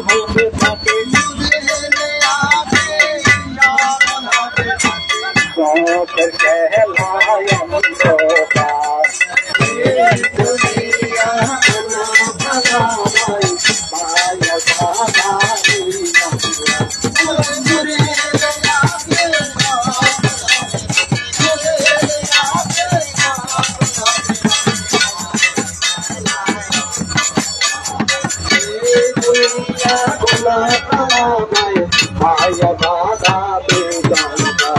হবে থাকে শখের খেলায় অন্ধকার দুনিয়া মায়া বাধা বেদনা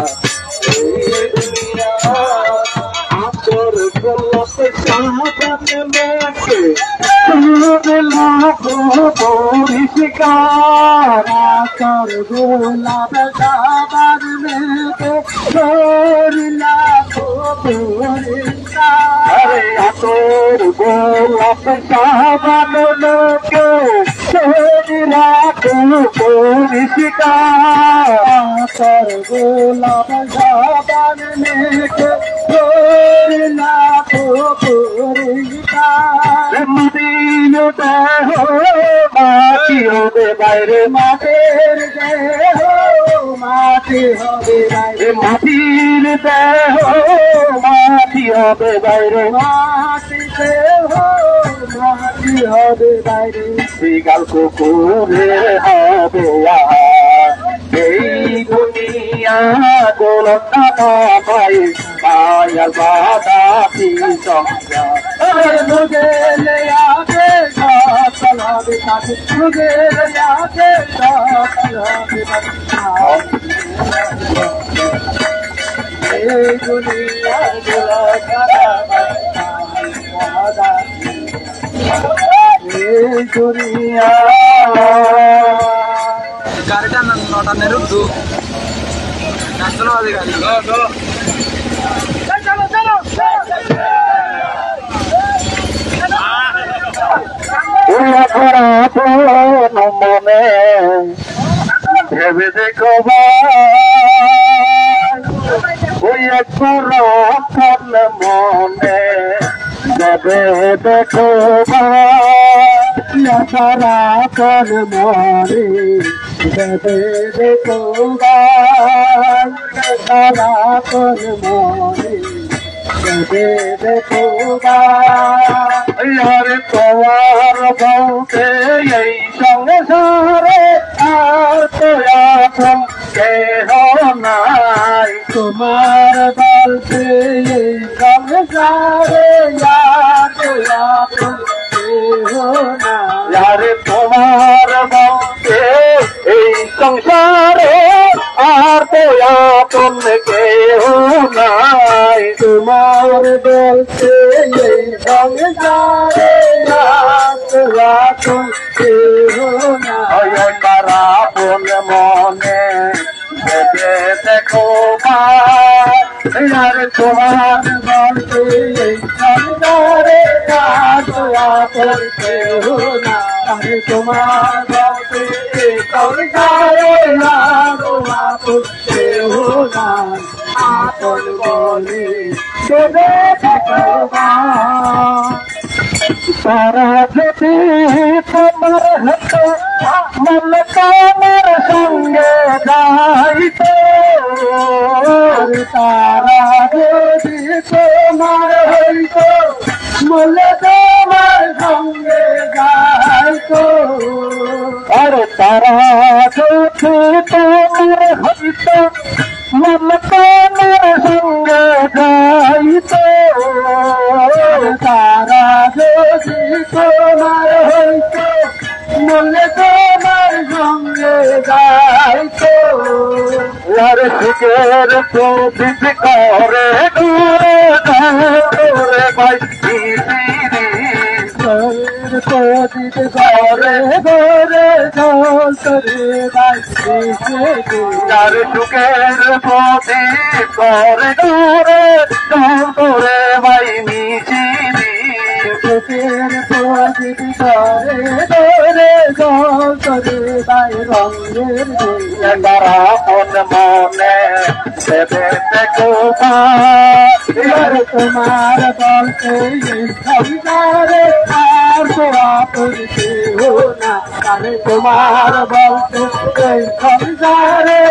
এই দুনিয়া আতর গোলাপ সাজাতে মেখে লাখো পরিষ্কার আতর গোলাপ সাজার মেখে লাখো পরিষ্কার আতর গোলাপ সাজার মেখে রাখো পরিষ্কার গোলাপ সাবান মেখে লাখো পরিষ্কার মাটি হবে বাইরে মাটির দেহ মাটি হবে বাইরে মাটির দেহ মাটি হবে বাইরে মাটি দেহ মাটি হবে বাইরে বিকাল কুকুরে হবে এই দুনিয়া গোলতা ভাই মায়া বাধা পিছনে মুঝে ले आके चला बिता मुझे ले आके चला बिता এই দুনিয়া গোলতা এই দুনিয়া গাড়িটা নটা নেরুদ্দু চলো গাড়ি চলো মনে ভেবে দেখো ওই মনে ভেবে দেখো সারা কর মরে ভেবে দেখো সারা কর মরে ভেবে দেখো আরে তোমার বউকে এই সংসারে আর তো এখন কেহ নাই তোমার বলতে এই সংসারে আর তো এখন কেহ নাই আরে তোমার বউকে এই সংসারে আর তো এখন কেহ নাই তোমার বলতে এই সংসারে তারা আপন মনে ভেবে দেখো আর তোমার বলতে সংসারে আপন কেহ না আরে তোমার বলতে সংসারে আপন কেহ না আপন বলে ভেবে দেখো তারা যদি তোমার হতো মন তোমার সঙ্গে যাইত তারা যদি তোমার হইত মন তোমার সঙ্গে যাইত আর তারা যদি তোমার হইত মন তোমার সঙ্গে যাইত তারা যদি তোমার হইত মনে তোমার সঙ্গে গাইত আর সুখের প্রদীপ করে দূরে দূরে ভাই প্রদীপ করে দূরে ঝোল করে ভাই আর সুখের প্রদীপ করে দূরে ঝোল করে ভাই মিছিলি সুখের প্রদীপ করে দূরে ঝোল করে ভাই রঙের তারা মন মনে ভেবে দেখো তোমার বলতে সংসারে আর তো আপন কেহ না তোমার বলতে এই সংসারে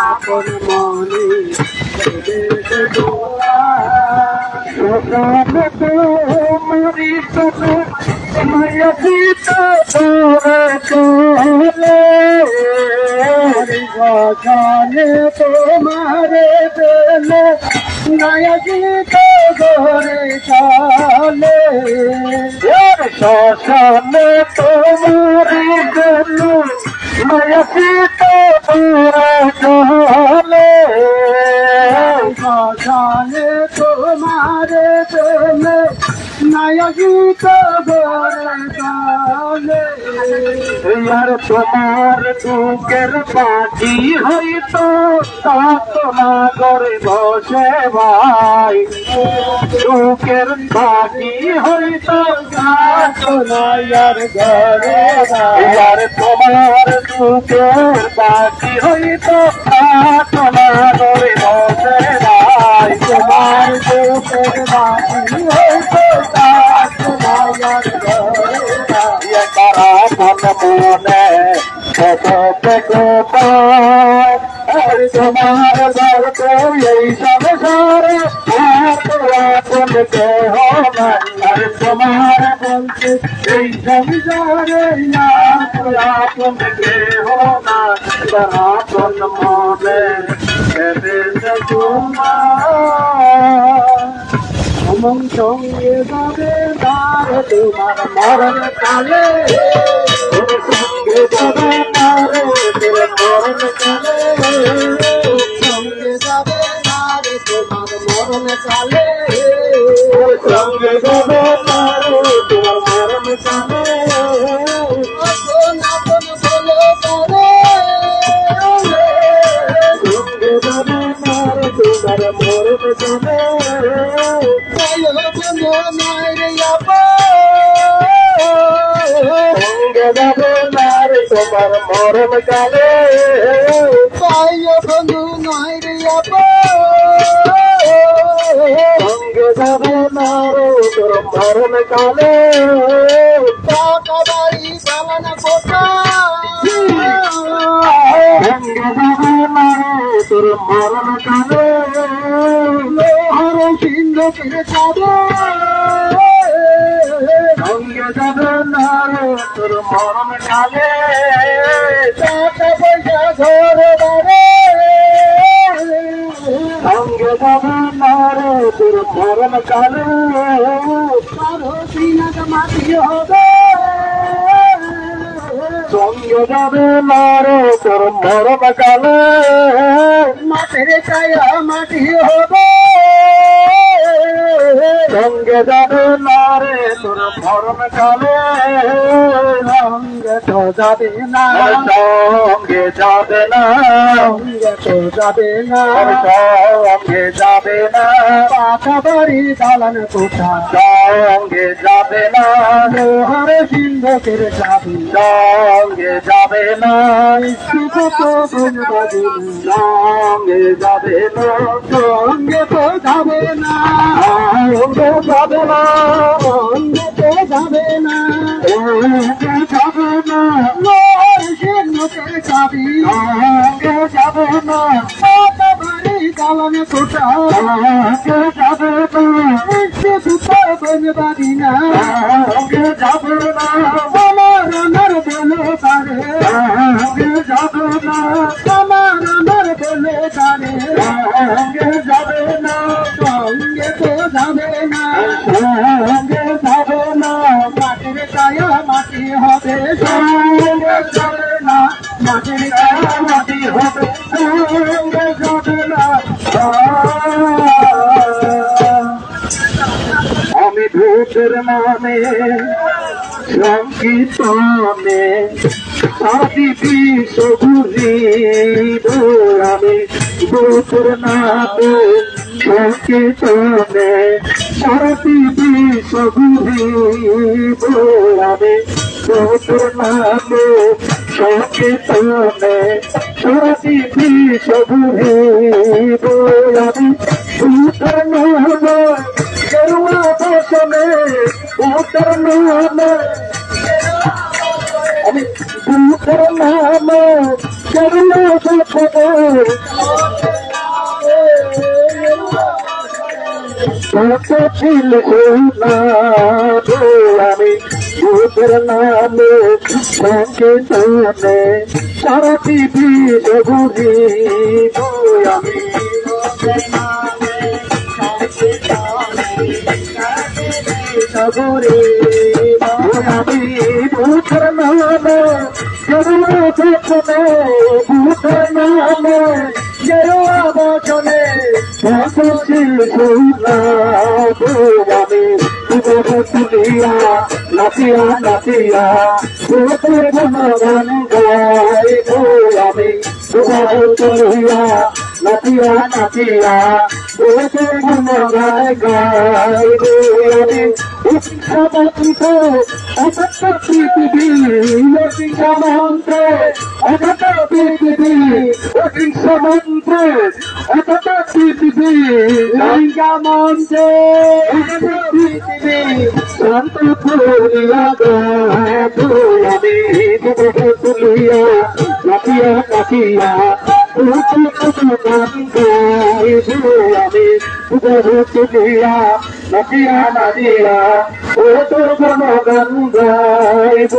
আপন মনে তোমারি চলে তোমারে পেলে নয়া গীত ঘরে চলে শ্মশানে তোমারি গেল নয়া গীত ঘরে চলে শ্মশানে তোমারে পেলে নয়া গীত ঘরে চলে यार তোমার দুঃখের পাখি হইতো সাতনা করে বসে ভাই দুঃখের পাখি হইতো সাতনা यार ঘরে यार তোমার দুঃখের পাখি হইতো সাতনা করে বসে ভাই তোমার দুঃখের পাখি হইতো সাতনা यार ঘরে মনে তোমার বলতে এই সংসারে আপন কেহ নাই তোমার বলতে এই সংসারে আপন কেহ নাই আপন মনে তোমার সঙ্গে যাবে তার তোমার মরণ কালে সঙ্গে যাবে তার মরণ কালে সঙ্গে যাবে তার তোমার মরণ কালে সঙ্গে যাবে তার তোমার মরণ কালে সঙ্গে যাবে তার তোমার মরণ কালে তোমার মরণ কালে বন্ধু নয় রে সঙ্গে যাবে না রে তোর মরণ কালে টাকা বাড়ি চালানা কোথা সঙ্গে যাবে না রে তোর মরণ কালে লোহার সিন্ধু ফিরে যাবে সঙ্গে যাবে না রে তোর মরণ কালে টাকা পয়সা ধরে বাড়ে সঙ্গে যাবে না রে তোর মরণ কালে কারো সিনাত মাটি হবে সঙ্গে যাবে না রে তোর মরণ কালে মাটির ছায়া মাটি হবে সঙ্গে যাবে না রে তোর মরণ কালে সঙ্গে তো যাবে না সঙ্গে যাবে না সঙ্গে তো যাবে না সঙ্গে যাবে না পাকা বাড়ি দালান কোঠা সঙ্গে যাবে না লোহার সিন্ধুকের চাবি সঙ্গে যাবে না সঙ্গে যাবে না সঙ্গে তো যাবে না সঙ্গে যাবে না সঙ্গে তো যাবে না সঙ্গে যাবে না লোহার সিন্ধুকের চাবি সঙ্গে যাবে না পাকা বাড়ি দালান কোঠা সঙ্গে যাবে না বাড়ি না সঙ্গে যাবে না আমার আমার বলে পারে সঙ্গে যাবে না আমার আমার বলে পারে সঙ্গে যাবে না সঙ্গে তো যাবে না সঙ্গে যাবে না মাটির ছায়া মাটি হবে সঙ্গে যাবে না মাটির ছায়া মাটি হবে সঙ্গে যাবে না আমি ভূতের নামে সংকীর্তনে সাথী বিশ্ব ঘুরিব আমি ভূতের নামে সংকীর্তনে সাথী বিশ্ব ঘুরিব আমি ভূতের নামে সংকীর্তনে সাথী বিশ্ব ঘুরিব আমি ভূতের নামে গেরুয়া বসনে বুদ্ধের নামে আমি বুদ্ধের নামে গেরুয়া বসনে কত ছিল না আমি বুদ্ধের নামে সঙ্গে সনে সারা পৃথিবী ঘুরি আমি ঘুরি আমি বুদ্ধের নামে গেরুয়া বসনে বুদ্ধের নামে গেরুয়া বসনে কত ছিল না আমি তুলিয়া নাচিয়া নাচিয়া বুদ্ধের গুণগান গাইব আমি তুলিয়া নাচিয়া নাচিয়া বুদ্ধের গুণগান গাইব আমি শিক্ষামন্ত্রে অসত্য পৃথিবী শিক্ষামন্ত্রে অসত্য পৃথিবী শিক্ষামন্ত্রে অসত্য পৃথিবী শিক্ষামন্ত্রে অসত্য পৃথিবী শান্ত করিয়া আমি তুলিয়া নাচিয়া নাচিয়া আমি তুলিয়া নাচিয়া নাচিয়া ও তোর কোন গান গাইব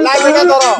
লাইভ এটা ধরো